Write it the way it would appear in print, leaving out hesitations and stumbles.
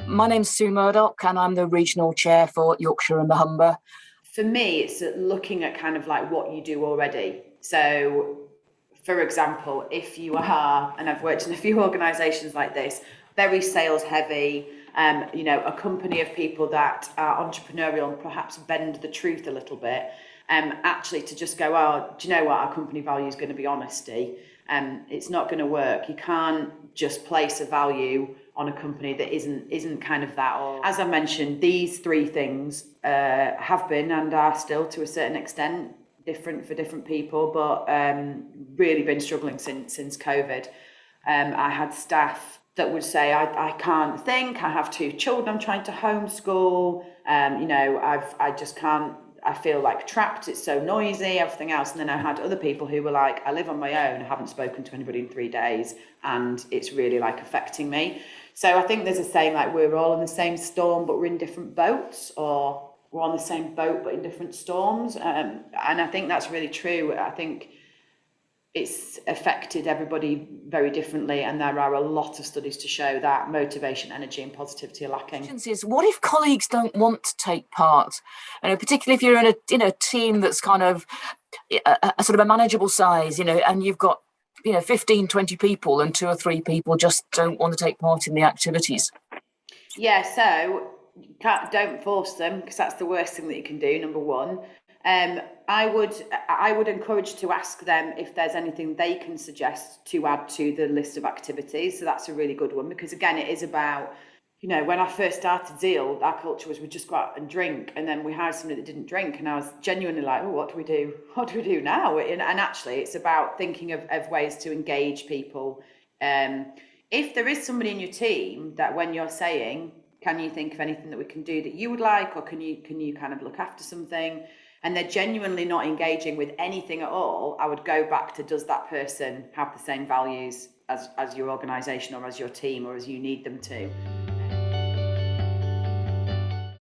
My name's Sue Murdoch and I'm the regional chair for Yorkshire and the Humber. For me, it's looking at kind of like what you do already. So, for example, if you are, and I've worked in a few organisations like this, very sales heavy, a company of people that are entrepreneurial and perhaps bend the truth a little bit, actually to just go, oh, do you know what, our company value is going to be honesty. It's not going to work. You can't just place a value on a company that isn't kind of that. Or, as I mentioned, these three things have been and are still to a certain extent different for different people, but really been struggling since COVID. I had staff that would say, I can't think, I have two children I'm trying to homeschool, I just can't, I feel like trapped, it's so noisy, everything else. And then I had other people who were like, I live on my own, I haven't spoken to anybody in 3 days, and it's really like affecting me. So I think there's a saying like we're all in the same storm, but we're in different boats, or we're on the same boat, but in different storms. And I think that's really true. I think it's affected everybody very differently, and there are a lot of studies to show that motivation, energy and positivity are lacking. Is what if colleagues don't want to take part? Particularly if you're in a team that's kind of a sort of a manageable size, and you've got 15, 20 people and 2 or 3 people just don't want to take part in the activities. Yeah, so don't force them, because that's the worst thing that you can do, number one. I would encourage to ask them if there's anything they can suggest to add to the list of activities. So that's a really good one, because again, it is about, when I first started Zeal, our culture was we just go out and drink, and then we hired somebody that didn't drink, and I was genuinely like, oh, what do we do? What do we do now? And actually, it's about thinking of ways to engage people. If there is somebody in your team that when you're saying, can you think of anything that we can do that you would like, or can you kind of look after something, and they're genuinely not engaging with anything at all, I would go back to, does that person have the same values as your organisation, or as your team, or as you need them to?